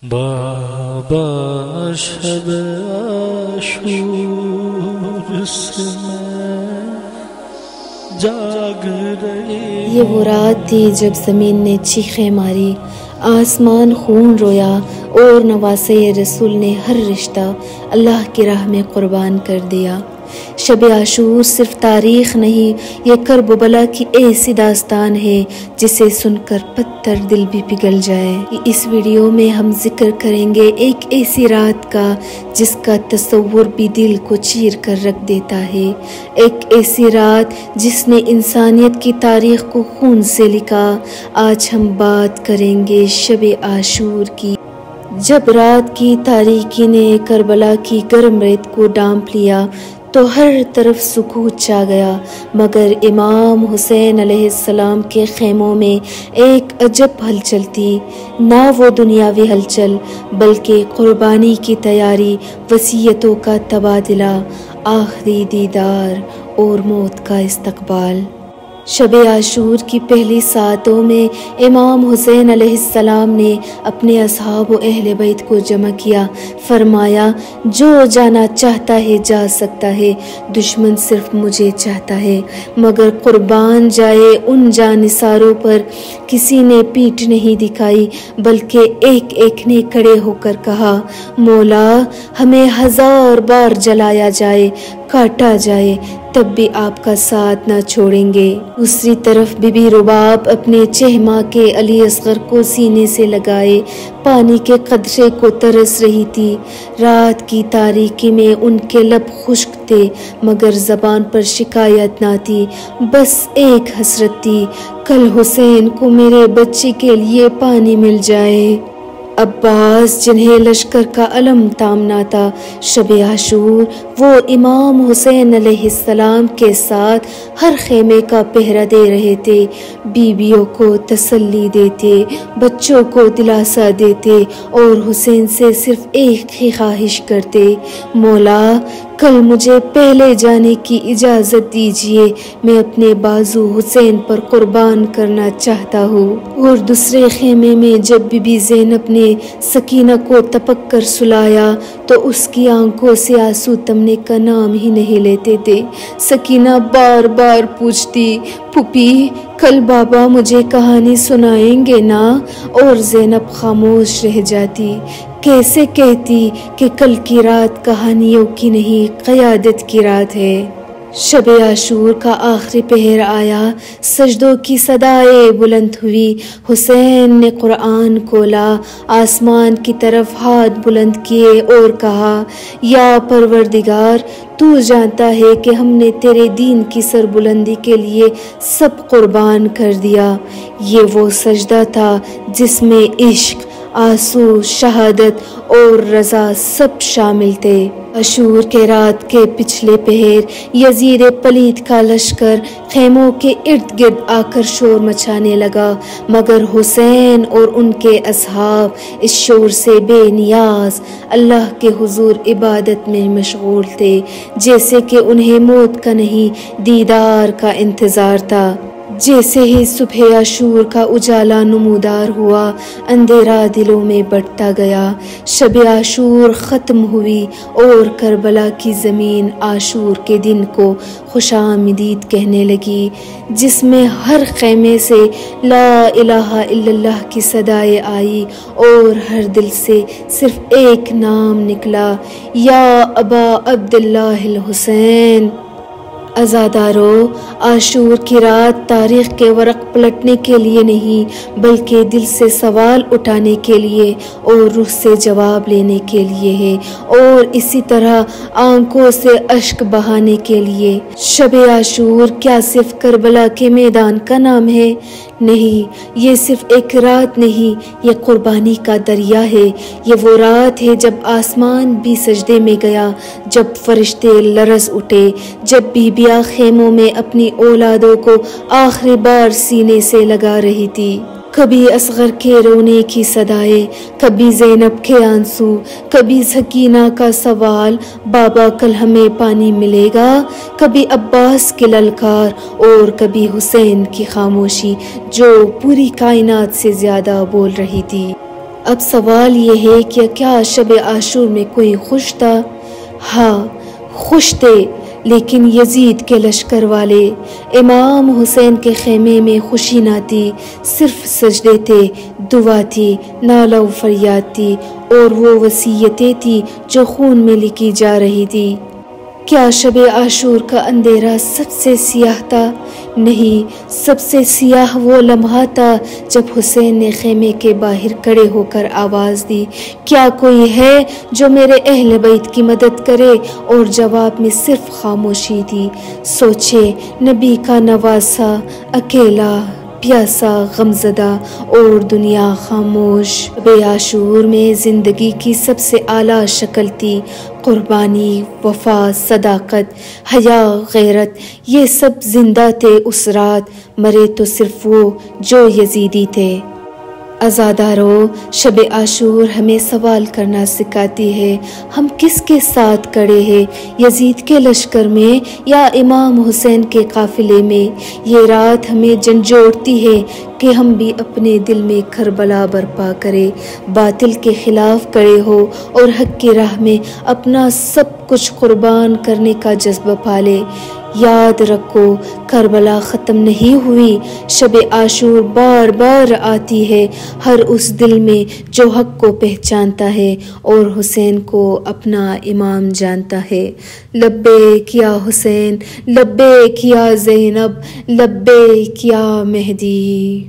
بابا شب عاشور سے میں جاگ رہی. یہ وہ رات تھی جب زمین نے چیخیں ماری، آسمان خون رویا اور نواسے رسول نے ہر رشتہ اللہ کی راہ میں قربان کر دیا. شب عاشور صرف تاریخ نہیں، یہ کرب و بلا کی ایسی داستان ہے جسے سن کر پتھر دل بھی پگھل جائے. اس ویڈیو میں ہم ذکر کریں گے ایک ایسی رات کا جس کا تصور بھی دل کو چیر کر رکھ دیتا ہے، ایک ایسی رات جس نے انسانیت کی تاریخ کو خون سے لکھا. آج ہم بات کریں گے شب عاشور کی. جب رات کی تاریکی نے کربلا کی گرم ریت کو ڈانپ لیا تو ہر طرف سکوت چھا گیا، مگر امام حسین علیہ السلام کے خیموں میں ایک عجب ہلچل تھی. نہ وہ دنیاوی ہلچل بلکہ قربانی کی تیاری، وصیتوں کا تبادلہ، آخری دیدار اور موت کا استقبال. شب عاشور کی پہلی ساعتوں میں امام حسین علیہ السلام نے اپنے اصحاب و اہل بیت کو جمع کیا. فرمایا، جو جانا چاہتا ہے جا سکتا ہے، دشمن صرف مجھے چاہتا ہے. مگر قربان جائے ان جانثاروں پر کسی نے پیٹھ نہیں دکھائی، بلکہ ایک ایک نے کھڑے ہو کر کہا، مولا ہمیں 1000 بار جلایا جائے، کاٹا جائے، تب بھی آپ کا ساتھ نہ چھوڑیں گے. دوسری طرف بی بی رباب اپنے 6 ماہ کے علی اصغر کو سینے سے لگائے پانی کے قطرے کو ترس رہی تھی. رات کی تاریکی میں ان کے لب خشک تھے مگر زبان پر شکایت نہ تھی، بس ایک حسرت تھی، کل حسین کو میرے بچے کے لیے پانی مل جائے. عباس جنہیں لشکر کا علم تامنا تھا، شب عاشور وہ امام حسین علیہ السلام کے ساتھ ہر خیمے کا پہرہ دے رہے تھے، بیویوں کو تسلی دیتے، بچوں کو دلاسا دیتے اور حسین سے صرف ایک ہی خواہش کرتے، مولا کل مجھے پہلے جانے کی اجازت دیجیے، میں اپنے بازو حسین پر قربان کرنا چاہتا ہوں. اور دوسرے خیمے میں جب بی بی زینب نے سکینہ کو تپک کر سلایا تو اس کی آنکھوں سے آنسو تمنے کا نام ہی نہیں لیتے تھے. سکینہ بار بار پوچھتی، پھوپھی کل بابا مجھے کہانی سنائیں گے نا؟ اور زینب خاموش رہ جاتی. کیسے کہتی کہ کل کی رات کہانیوں کی نہیں قیادت کی رات ہے. شب عاشور کا آخری پہر آیا، سجدوں کی صدائیں بلند ہوئی، حسین نے قرآن کھولا، آسمان کی طرف ہاتھ بلند کیے اور کہا، یا پروردگار تو جانتا ہے کہ ہم نے تیرے دین کی سربلندی کے لیے سب قربان کر دیا. یہ وہ سجدہ تھا جس میں عشق، آنسو، شہادت اور رضا سب شامل تھے. عاشور کے رات کے پچھلے پہر یزید پلید کا لشکر خیموں کے ارد گرد آ کر شور مچانے لگا، مگر حسین اور ان کے اصحاب اس شور سے بے نیاز اللہ کے حضور عبادت میں مشغول تھے، جیسے کہ انہیں موت کا نہیں دیدار کا انتظار تھا. جیسے ہی صبح عاشور کا اجالا نمودار ہوا، اندھیرا دلوں میں بڑھتا گیا. شب عاشور ختم ہوئی اور کربلا کی زمین عاشور کے دن کو خوش آمدید کہنے لگی، جس میں ہر خیمے سے لا الہ الا اللہ کی صدائیں آئی اور ہر دل سے صرف ایک نام نکلا، یا ابا عبداللہ الحسین. عزادارو، عاشور کی رات تاریخ کے ورق پلٹنے کے لیے نہیں بلکہ دل سے سوال اٹھانے کے لیے اور روح سے جواب لینے کے لیے ہے، اور اسی طرح آنکھوں سے اشک بہانے کے لیے. شب عاشور کیا صرف کربلا کے میدان کا نام ہے؟ نہیں، یہ صرف ایک رات نہیں، یہ قربانی کا دریا ہے. یہ وہ رات ہے جب آسمان بھی سجدے میں گیا، جب فرشتے لرز اٹھے، جب بیبیاں خیموں میں اپنی اولادوں کو آخری بار سینے سے لگا رہی تھی. کبھی اصغر کے رونے کی صدائیں، کبھی زینب کے آنسو، کبھی سکینہ کا سوال، بابا کل ہمیں پانی ملے گا؟ کبھی عباس کی للکار اور کبھی حسین کی خاموشی جو پوری کائنات سے زیادہ بول رہی تھی. اب سوال یہ ہے کہ کیا شب عاشور میں کوئی خوش تھا؟ ہاں خوش تھے، لیکن یزید کے لشکر والے۔ امام حسین کے خیمے میں خوشی نہ تھی، صرف سجدے تھے، دعا تھی، نالہ و فریاد تھی، اور وہ وصیتیں تھی جو خون میں لکھی جا رہی تھی۔ کیا شب عاشور کا اندھیرا سب سے سیاہ تھا؟ نہیں، سب سے سیاہ وہ لمحہ تھا جب حسین نے خیمے کے باہر کھڑے ہو کر آواز دی، کیا کوئی ہے جو میرے اہل بیت کی مدد کرے؟ اور جواب میں صرف خاموشی تھی۔ سوچے، نبی کا نواسا اکیلا، پیاسا، غمزدہ، اور دنیا خاموش۔ شب عاشور میں زندگی کی سب سے اعلیٰ شکل تھی، قربانی، وفا، صداقت، حیا، غیرت، یہ سب زندہ تھے اس رات، مرے تو صرف وہ جو یزیدی تھے۔ عزادارو، شب عاشور ہمیں سوال کرنا سکھاتی ہے، ہم کس کے ساتھ کھڑے ہیں، یزید کے لشکر میں یا امام حسین کے قافلے میں؟ یہ رات ہمیں جھنجھوڑتی ہے کہ ہم بھی اپنے دل میں کربلا برپا کریں، باطل کے خلاف کھڑے ہو اور حق کی راہ میں اپنا سب کچھ قربان کرنے کا جذبہ پالے۔ یاد رکھو، کربلا ختم نہیں ہوئی، شب عاشور بار بار آتی ہے ہر اس دل میں جو حق کو پہچانتا ہے اور حسین کو اپنا امام جانتا ہے۔ لبیک یا حسین، لبیک یا زینب، لبیک یا مہدی۔